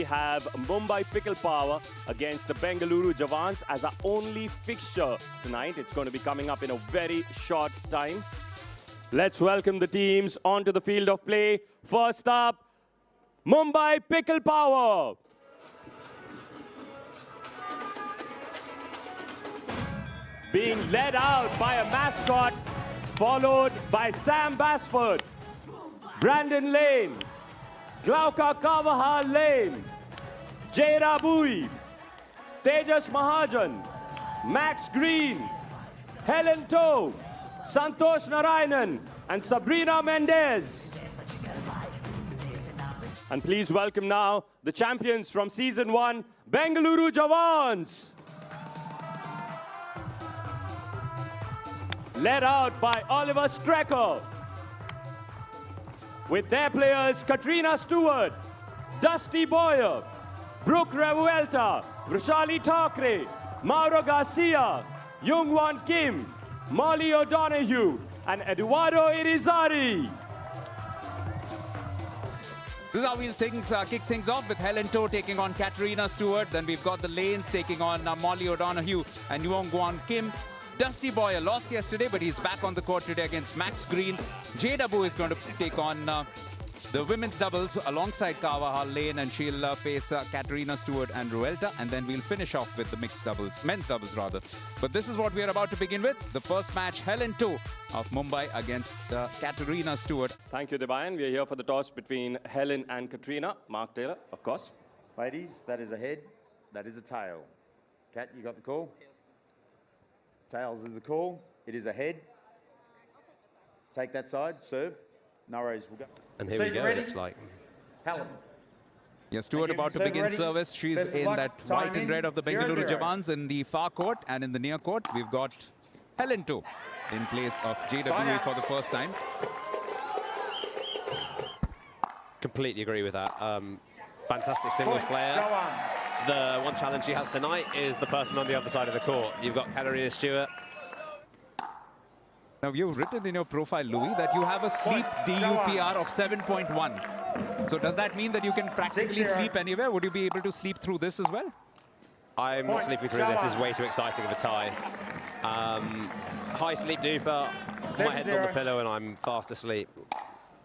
have Mumbai Pickle Power against the Bengaluru Jawans as our only fixture tonight. It's going to be coming up in a very short time. Let's welcome the teams onto the field of play. First up, Mumbai Pickle Power. Being led out by a mascot, followed by Sam Basford, Brandon Lane, Glauka Kavahar Lane, Jada Bui, Tejas Mahajan, Max Green, Helen Toe, Santosh Narayanan, and Sabrina Mendez. And please welcome now the champions from Season 1, Bengaluru Jawans. Led out by Oliver Strecker, with their players Katrina Stewart, Dusty Boyer, Brooke Revuelta, Vrishali Thakre, Mauro Garcia, Youngwon Kim, Molly O'Donoghue, and Eduardo Irizarry. This is how we'll kick things off with Helen Toe taking on Katrina Stewart. Then we've got the Lanes taking on Molly O'Donoghue and Youngwon Kim. Dusty Boyer lost yesterday, but he's back on the court today against Max Green. Jada Bui is going to take on the women's doubles alongside Kavahar Lane, and she'll face Katrina Stewart and Ruelta. And then we'll finish off with the mixed doubles, men's doubles rather. But this is what we are about to begin with. The first match, Helen Toe of Mumbai against Katrina Stewart. Thank you, Debayan. We are here for the toss between Helen and Katrina. Mark Taylor, of course. Ladies, that is a head, that is a tail. Kat, you got the call? Tails is the call. It is a head. Take that side, serve. No worries, we'll go. And here we go, it looks like. Helen. Yeah, Stewart about to begin service. She's in that white and red of the Bengaluru Jawans in the far court, and in the near court, we've got Helen Toe in place of Jada Bui for the first time. Completely agree with that. Fantastic singles player. The one challenge she has tonight is the person on the other side of the court. You've got Katrina Stewart. Now, you've written in your profile, Louis, that you have a sleep DUPR of 7.1. So does that mean that you can practically sleep anywhere? Would you be able to sleep through this as well? I'm not sleeping through this. This is way too exciting of a tie. High sleep duper. My head's on the pillow and I'm fast asleep.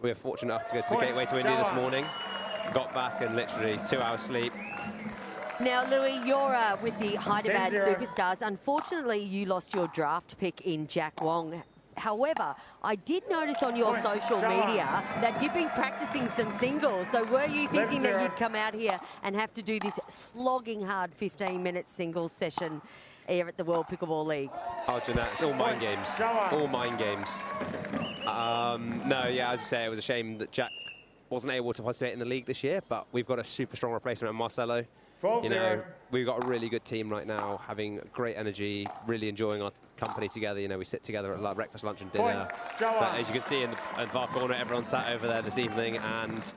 We were fortunate enough to go to the gateway to India this morning. Got back and literally 2 hours sleep. Now, Louis, you're with the Hyderabad Superstars. Unfortunately, you lost your draft pick in Jack Wong. However, I did notice on your social media that you've been practicing some singles. So were you thinking that you'd come out here and have to do this slogging hard 15-minute singles session here at the World Pickleball League? Oh, Jeanette, it's all mind games. All mind games. No, yeah, as you say, it was a shame that Jack wasn't able to participate in the league this year, but we've got a super strong replacement in Marcelo. You know, we've got a really good team right now, having great energy, really enjoying our company together. You know, we sit together at breakfast, lunch and dinner. But as you can see in the far corner, everyone sat over there this evening, and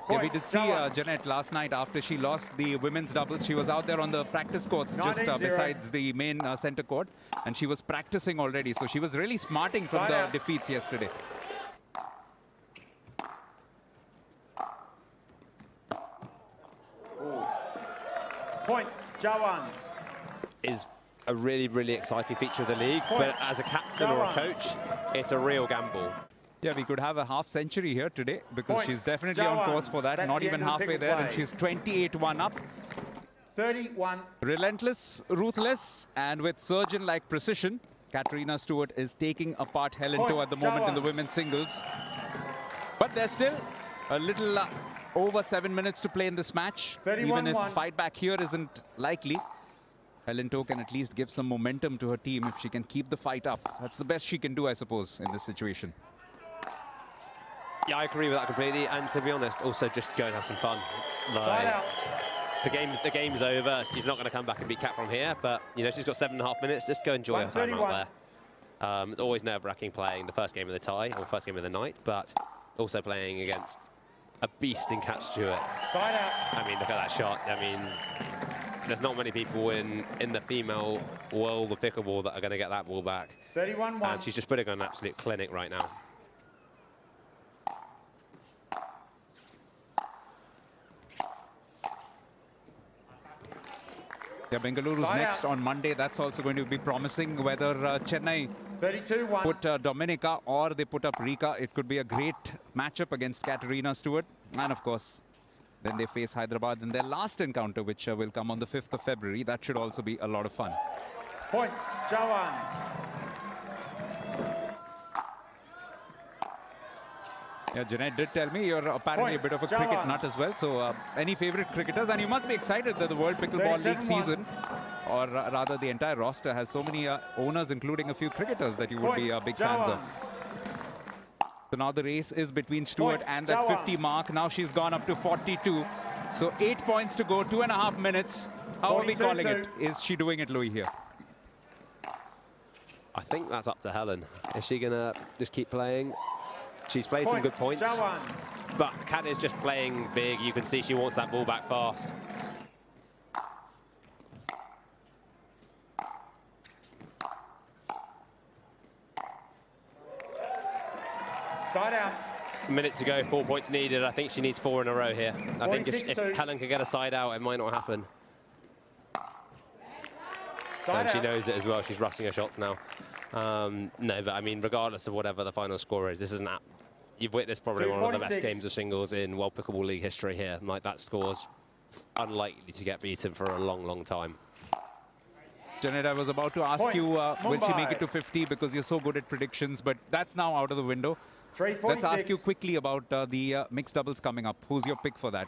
yeah, we did see Jeanette last night after she lost the women's doubles. She was out there on the practice courts just besides the main center court, and she was practicing already. So she was really smarting from the defeats yesterday. Point, Jawans. Is a really, really exciting feature of the league, but as a captain or a coach, it's a real gamble. Yeah, we could have a half century here today because she's definitely on course for that. Not even halfway there, and she's 28-1 up. 31. Relentless, ruthless, and with surgeon-like precision, Katrina Stewart is taking apart Helen Toe at the moment in the women's singles. But there's still a little over 7 minutes to play in this match. Even if fight back here isn't likely, Helen Toe can at least give some momentum to her team if she can keep the fight up. That's the best she can do, I suppose, in this situation. Yeah, I agree with that completely. And to be honest, also just go and have some fun. Like, the game's over. She's not going to come back and beat Kat from here, but you know, she's got 7.5 minutes. Just go enjoy her time out there. It's always nerve-wracking playing the first game of the tie or first game of the night, but also playing against a beast in Kat Stewart. I mean, look at that shot. I mean, there's not many people in the female world of pickleball that are going to get that ball back. 31-1. And she's just putting on an absolute clinic right now. Yeah, Bengaluru's next on Monday. That's also going to be promising. Whether Chennai 32-1. put Dominica or they put up Rika, it could be a great matchup against Katerina Stewart. And of course, then they face Hyderabad in their last encounter, which will come on the 5th of February. That should also be a lot of fun. Point, Jawans. Yeah, Jeanette did tell me you're apparently a bit of a cricket nut as well. So any favorite cricketers? And you must be excited that the World Pickleball League season, or rather the entire roster, has so many owners, including a few cricketers that you would be big fans of. So now the race is between Stewart and that 50 mark. Now she's gone up to 42. So 8 points to go, 2.5 minutes. How are we calling it? Is she doing it, Louis, here? I think that's up to Helen. Is she going to just keep playing? She's played some good points, but Kat is just playing big. You can see she wants that ball back fast. Side out. A minute to go, 4 points needed. I think she needs 4 in a row here. I think if Helen can get a side out, it might not happen. And she knows it as well. She's rushing her shots now. No, but I mean, regardless of whatever the final score is, this is you've witnessed probably one of the best games of singles in World Pickleball League history here. Like, that score's unlikely to get beaten for a long, long time. Janet, I was about to ask you, will she make it to 50, because you're so good at predictions, but that's now out of the window. Let's ask you quickly about the mixed doubles coming up. Who's your pick for that?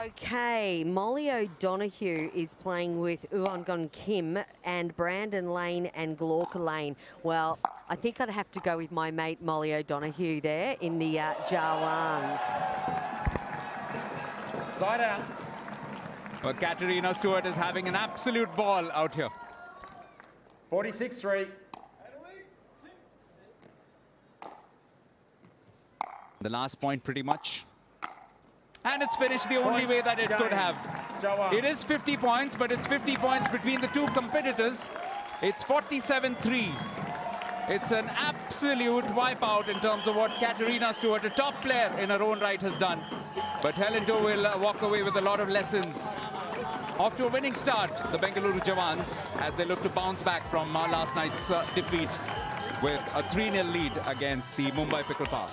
Okay, Molly O'Donoghue is playing with Uongun Kim and Brandon Lane and Glauca Lane. Well, I think I'd have to go with my mate Molly O'Donoghue there in the Jawans. Side out. Well, Katerina Stewart is having an absolute ball out here. 46-3. The last point pretty much. And it's finished the only way that it could have. It is 50 points, but it's 50 points between the two competitors. It's 47-3. It's an absolute wipeout in terms of what Katerina Stewart, a top player in her own right, has done. But Helen To will walk away with a lot of lessons. Off to a winning start, the Bengaluru Jawans, as they look to bounce back from last night's defeat with a 3-0 lead against the Mumbai Pickle Power.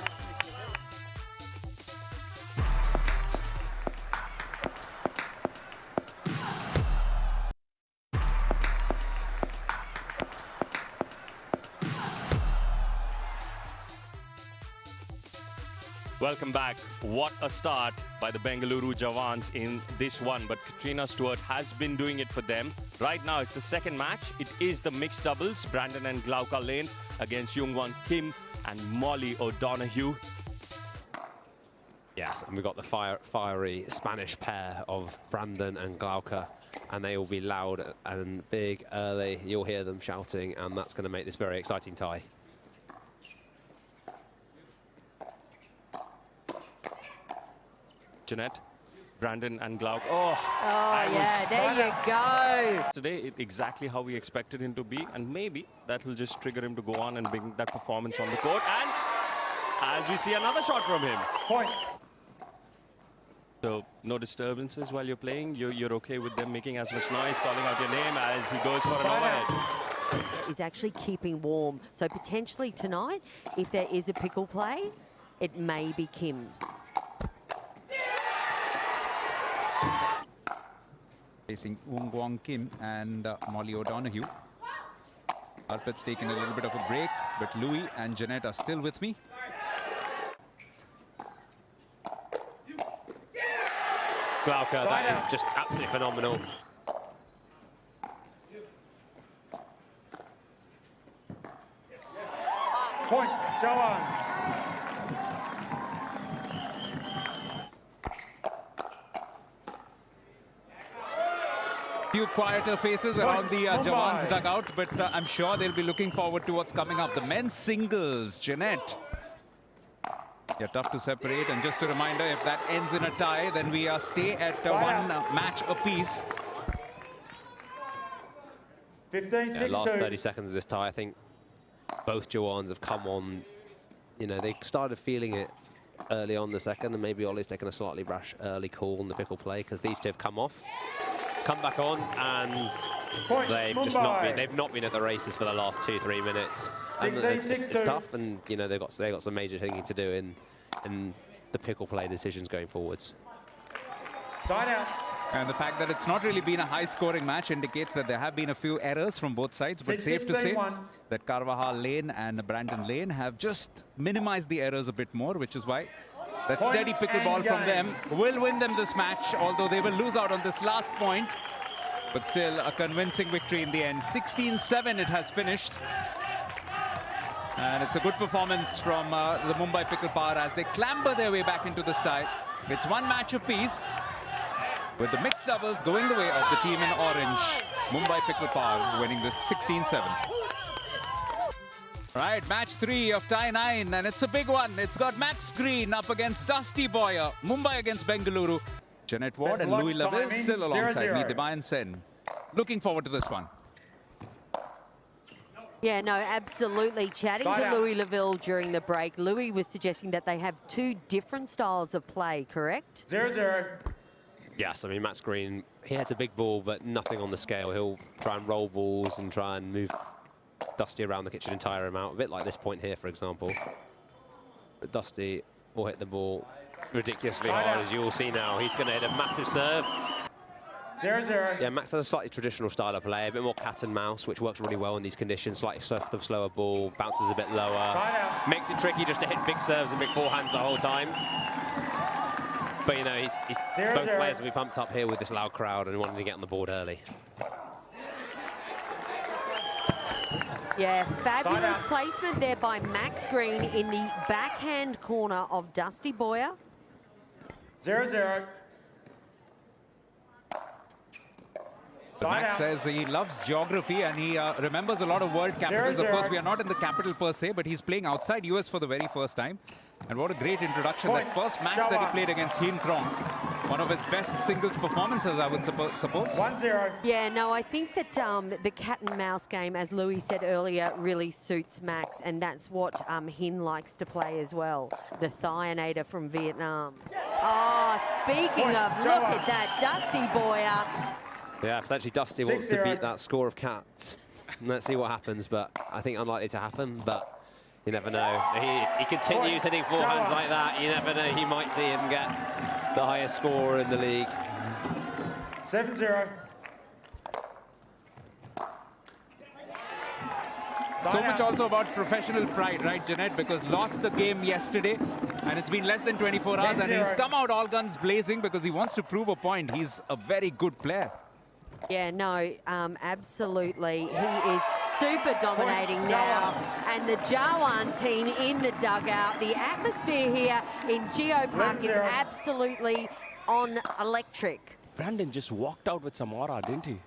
Welcome back. What a start by the Bengaluru Jawans in this one. But Katerina Stewart has been doing it for them. Right now, it's the second match. It is the mixed doubles. Brandon and Glauca Lane against Youngwon Kim and Molly O'Donoghue. Yes, and we've got the fiery Spanish pair of Brandon and Glauca, and they will be loud and big early. You'll hear them shouting, and that's going to make this very exciting tie. Jeanette, Brandon and Glauca. Oh yeah, there you go. Today, exactly how we expected him to be, and maybe that will just trigger him to go on and bring that performance on the court. And as we see another shot from him. Point. So no disturbances while you're playing. You're okay with them making as much noise, calling out your name as he goes for an overhead. Is actually keeping warm. So potentially tonight, if there is a pickle play, it may be Kim. Facing Woong Kim and Molly O'Donoghue. Arpit's taken a little bit of a break, but Louis and Jeanette are still with me. Glauca, that is just absolutely phenomenal. Point, Jawans. Few quieter faces around the Jawans dugout, but I'm sure they'll be looking forward to what's coming up. The men's singles, Jeanette. Yeah, tough to separate. And just a reminder, if that ends in a tie, then we stay at one match apiece. 15-6-2. Yeah, last 30 seconds of this tie, I think both Jawans have come on. You know, they started feeling it early on the second, and maybe Ollie's taken a slightly rash early call on the pickle play, because these two have come off. come back on, and they've not been at the races for the last 2-3 minutes. And it's tough, and you know they've got some major thinking to do in the pickle play decisions going forwards. Side out. And the fact that it's not really been a high-scoring match indicates that there have been a few errors from both sides. But safe to say that Carvajal Lane and Brandon Lane have just minimized the errors a bit more, which is why that steady pickleball from them will win them this match, although they will lose out on this last point. But still a convincing victory in the end. 16-7 it has finished. And it's a good performance from the Mumbai Pickle Power as they clamber their way back into this tie. It's one match apiece, with the mixed doubles going the way of the team in orange. Mumbai Pickle Power winning this 16-7. Right, match 3 of tie 9, and it's a big one. It's got Max Green up against Dusty Boyer. Mumbai against Bengaluru. Jeanette Ward and Louis Laville still alongside me, Debayan Sen. Looking forward to this one. Yeah, no, absolutely. Chatting to Louis Laville during the break, Louis was suggesting that they have 2 different styles of play, correct? 0-0. Yes, I mean, Max Green, he hits a big ball, but nothing on the scale. He'll try and roll balls and try and move Dusty around the kitchen and tire him out, a bit like this point here, for example. But Dusty will hit the ball ridiculously hard, as you all see now. He's going to hit a massive serve. 0-0. Yeah, Max has a slightly traditional style of play, a bit more cat and mouse, which works really well in these conditions. Slightly softer, slower ball, bounces a bit lower. Makes it tricky just to hit big serves and big forehands the whole time. But, you know, both players will be pumped up here with this loud crowd and wanting to get on the board early. Yeah, fabulous placement there by Max Green in the backhand corner of Dusty Boyer. 0-0. Max says he loves geography and he remembers a lot of world capitals. Of course, we are not in the capital per se, but he's playing outside US for the very first time. And what a great introduction. That first match that he played against Hien Trong. One of his best singles performances, I would suppose. 1-0. Yeah, no, I think that the cat and mouse game, as Louis said earlier, really suits Max. And that's what Hien likes to play as well. The Thionator from Vietnam. Oh, speaking of, look at that, Dusty Boyer. Yeah, potentially Dusty wants to beat that score of cats. Let's see what happens, but I think unlikely to happen, but you never know. He continues hitting forehands like that. You never know, he might see him get the highest score in the league. 7-0. So much also about professional pride, right, Jeanette? Because lost the game yesterday, and it's been less than 24 hours, and he's come out all guns blazing because he wants to prove a point. He's a very good player. Yeah, no, absolutely. He is super dominating now. And the Jawan team in the dugout. The atmosphere here in Geo Park is absolutely on electric. Brandon just walked out with some aura, didn't he?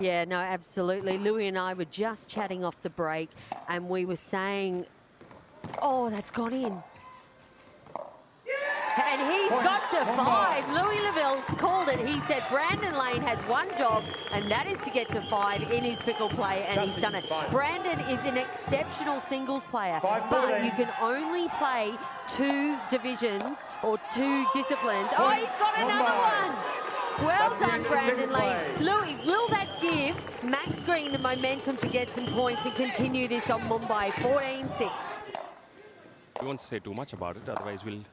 Yeah, no, absolutely. Louis and I were just chatting off the break, and we were saying, oh, that's gone in. And he's got to 5. Louis Laville's called it. He said Brandon Lane has one job, and that is to get to 5 in his pickle play, and he's done it. Brandon is an exceptional singles player, but you can only play 2 divisions or 2 disciplines. Oh, he's got another one. Well done, Brandon Lane. Louis, will that give Max Green the momentum to get some points and continue this on Mumbai? 14-6. We won't say too much about it, otherwise we'll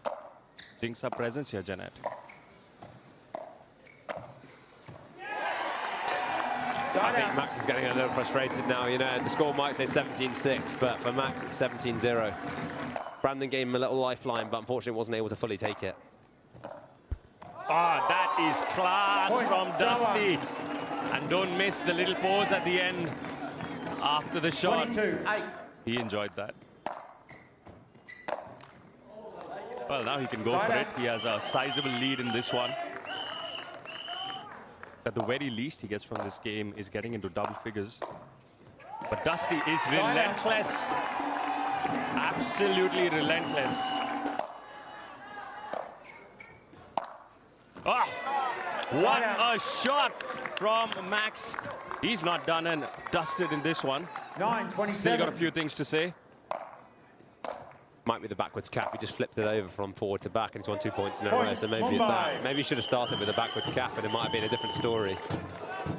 jinx our presence here, Jeanette. I think Max is getting a little frustrated now. You know, the score might say 17-6, but for Max it's 17-0. Brandon gave him a little lifeline, but unfortunately wasn't able to fully take it. Ah, that is class from Dusty. And don't miss the little pause at the end after the shot. 22-8. He enjoyed that. Well, now he can go for it. He has a sizable lead in this one. At the very least he gets from this game is getting into double figures. But Dusty is relentless. Absolutely relentless. Ah, what a shot from Max. He's not done and dusted in this one. 9-27. Still got a few things to say. might be the backwards cap. He just flipped it over from forward to back and he's won 2 points in a row. So maybe it's that. Maybe he should have started with a backwards cap and it might have been a different story.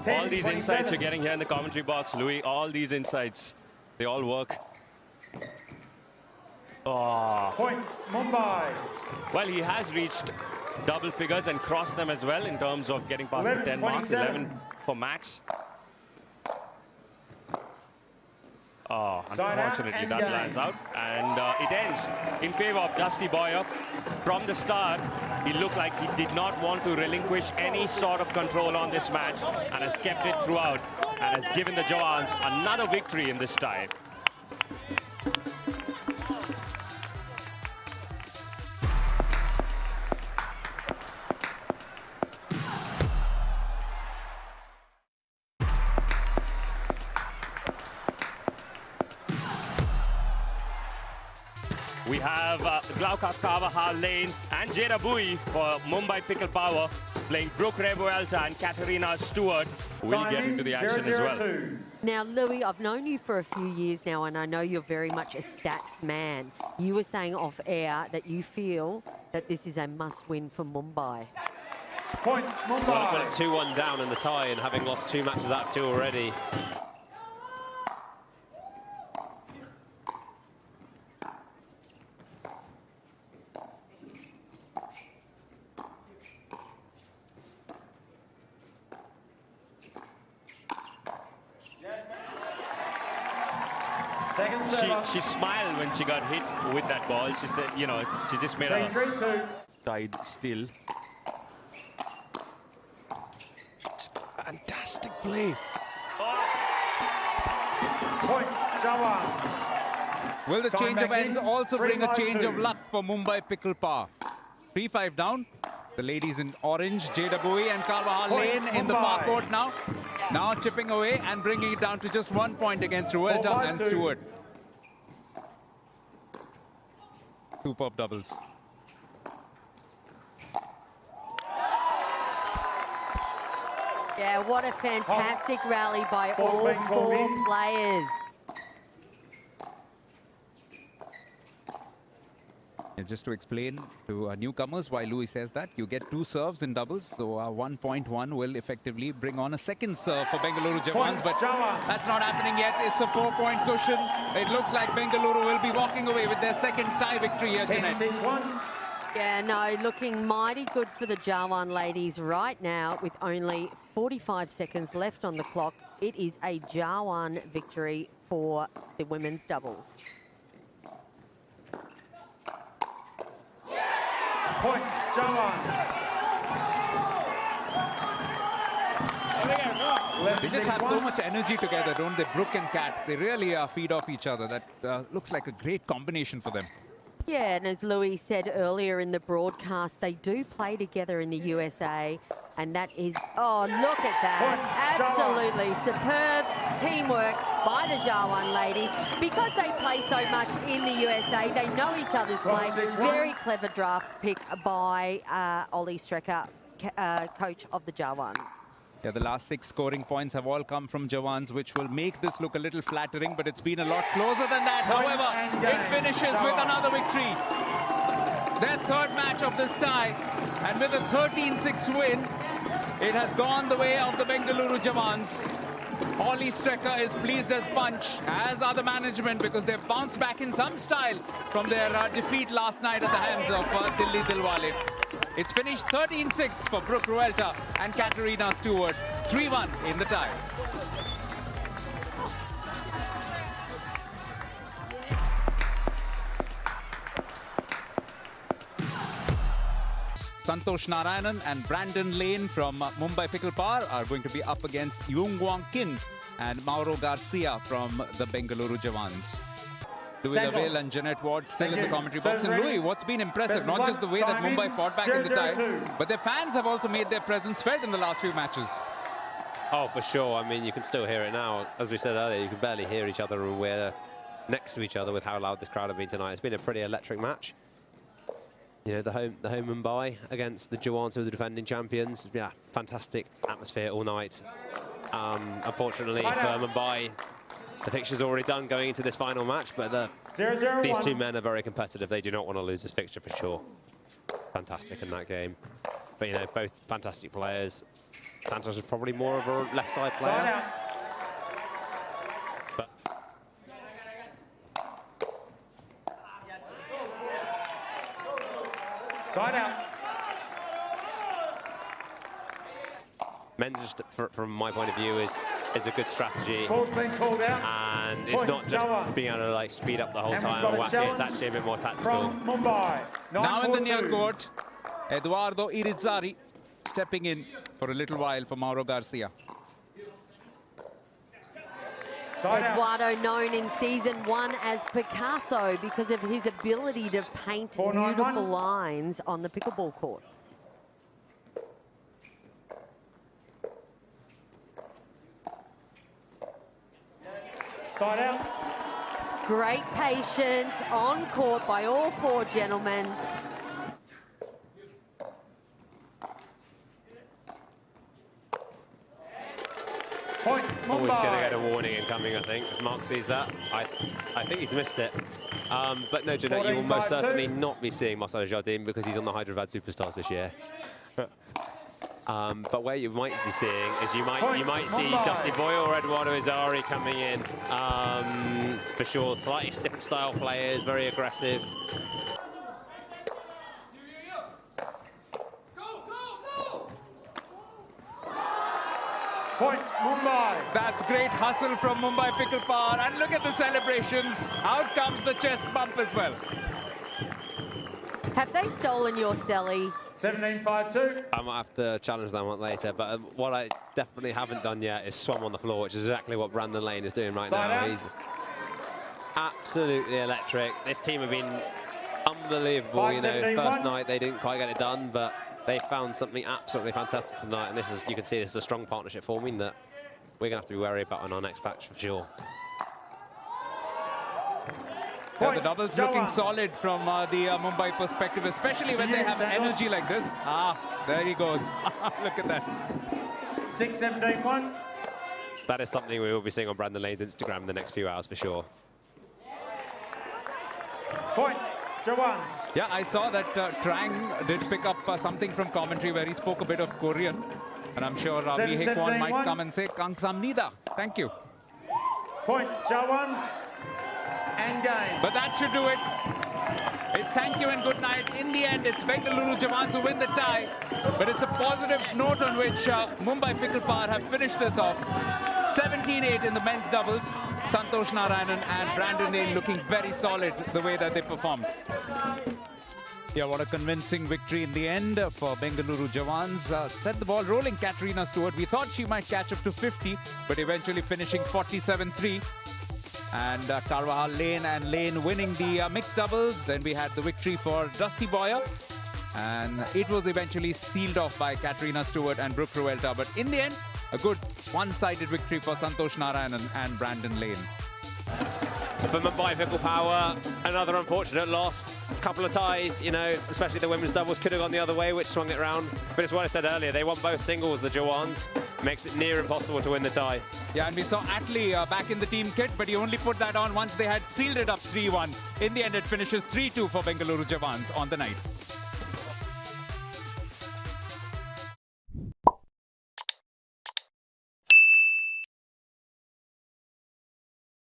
All these insights you're getting here in the commentary box, Louis, all these insights, they all work. Oh. Point, Mumbai. Well, he has reached double figures and crossed them as well in terms of getting past the 10 marks, 11 for Max. Oh, unfortunately that lands out, and it ends in favor of Dusty Boyer. From the start, he looked like he did not want to relinquish any sort of control on this match and has kept it throughout and has given the Jawans another victory in this tie. We have Glauca Carvajal Lane and Jada Bui for Mumbai Pickle Power playing Brooke Revuelta and Katerina Stewart, who will get into the action as well. Now, Louis, I've known you for a few years now, and I know you're very much a stats man. You were saying off air that you feel that this is a must-win for Mumbai. Point, Mumbai. Well, 2-1 down in the tie and having lost 2 matches out of 2 already. She smiled when she got hit with that ball. She said, you know, she just made a tied still. Fantastic play. Point, Jawans. Will the change of ends also bring a change of luck for Mumbai Pickle Power? 3-5 down. The ladies in orange, Jada Bui and Carvajal Lane in the far court now. Now chipping away and bringing it down to just 1 point against Revuelta and Stewart. Superb doubles. Yeah, what a fantastic rally by all 4 players. And just to explain to newcomers why Louis says that, you get 2 serves in doubles, so 1.1 will effectively bring on a second serve for Bengaluru Jawans, but that's not happening yet. It's a 4-point cushion. It looks like Bengaluru will be walking away with their second tie victory here tonight. Yeah, no, looking mighty good for the Jawan ladies right now with only 45 seconds left on the clock. It is a Jawan victory for the women's doubles. Point, Jawans. They just have so much energy together, don't they? Brooke and Kat, they really feed off each other. That looks like a great combination for them. Yeah, and as Louis said earlier in the broadcast, they do play together in the USA, and that is, oh, look at that. Absolutely superb teamwork by the Jawan ladies. Because they play so much in the USA, they know each other's play. Very clever draft pick by Ollie Strecker, coach of the Jawans. Yeah, the last 6 scoring points have all come from Jawans, which will make this look a little flattering, but it's been a lot closer than that. However, it finishes with another victory. Their 3rd match of this tie, and with a 13-6 win, it has gone the way of the Bengaluru Jawans. Ollie Strecker is pleased as punch, as are the management, because they've bounced back in some style from their defeat last night at the hands of Dilli Dilwale. It's finished 13-6 for Brooke Revuelta and Katerina Stewart, 3-1 in the tie. Santosh Narayanan and Brandon Lane from Mumbai Pickle Power are going to be up against Yung Wong Kim and Mauro Garcia from the Bengaluru Jawans. Louis Lavelle and Jeanette Ward still in the commentary box. And Louis, what's been impressive, not just the way that Mumbai fought back in the tie, but their fans have also made their presence felt in the last few matches. Oh, for sure. I mean, you can still hear it now. As we said earlier, you can barely hear each other, and we're next to each other with how loud this crowd have been tonight. It's been a pretty electric match. You know, the home Mumbai against the Jawans, who are the defending champions. Yeah, fantastic atmosphere all night. Unfortunately for Mumbai, the fixture's already done going into this final match, but the these two men are very competitive. They do not want to lose this fixture for sure. Fantastic in that game. But, you know, both fantastic players. Santos is probably more of a left side player. Side out. But Side out. men's, just from my point of view, is a good strategy. Ball's been called out. And it's not just being able to like speed up the whole time and whack it. It's actually a bit more tactical. From Mumbai. Now in the near court, Eduardo Irizzari stepping in for a little while for Mauro Garcia. Eduardo known in season 1 as Picasso because of his ability to paint beautiful lines on the pickleball court. Side out. Great patience on court by all 4 gentlemen. Point, Always going to get a warning incoming, I think. If Mark sees that, I think he's missed it. But no, Jeanette, you will most certainly not be seeing Marcelo Jardim because he's on the Hyderabad Superstars this year. But where you might be seeing is you might see Dusty Boyle or Eduardo Irizzari coming in. For sure, slightly different style players, very aggressive. Point, Mumbai. That's great hustle from Mumbai Pickle Power. And look at the celebrations. Out comes the chest bump as well. Have they stolen your celly? 17-5-2. I might have to challenge that one later, but what I definitely haven't done yet is swum on the floor, which is exactly what Brandon Lane is doing right now. He's absolutely electric. This team have been unbelievable. You know, first night they didn't quite get it done, but they found something absolutely fantastic tonight. And this is, you can see, this is a strong partnership forming that we're going to have to be wary about on our next match for sure. Yeah, the doubles looking solid from the Mumbai perspective, especially when they have energy like this. There he goes. Look at that. 6-17-1. That is something we will be seeing on Brandon Lane's Instagram in the next few hours for sure. Point, Jawans. Yeah, I saw that Trang did pick up something from commentary where he spoke a bit of Korean. And I'm sure Ravi Hekwan might come and say, Kangsamnida. Thank you. Point, Jawans. And game. But that should do it. It's thank you and good night. In the end, it's Bengaluru Jawans who win the tie. But it's a positive note on which Mumbai Pickle Power have finished this off. 17-8 in the men's doubles. Santosh Narayanan and Brandon Lane looking very solid the way that they performed. Yeah, what a convincing victory in the end for Bengaluru Jawans. Set the ball rolling, Katrina Stewart. We thought she might catch up to 50, but eventually finishing 47-3. And Carvajal Lane and Lane winning the mixed doubles. Then we had the victory for Dusty Boyer. And it was eventually sealed off by Katrina Stewart and Brooke Ruelta. But in the end, a good one-sided victory for Santosh Narayanan and Brandon Lane. For Mumbai Pickle Power, another unfortunate loss. A couple of ties, you know, especially the women's doubles could have gone the other way, which swung it around. But it's what I said earlier, they won both singles, the Jawans. Makes it near impossible to win the tie. Yeah, and we saw Atley back in the team kit, but he only put that on once they had sealed it up 3-1. In the end, it finishes 3-2 for Bengaluru Jawans on the night.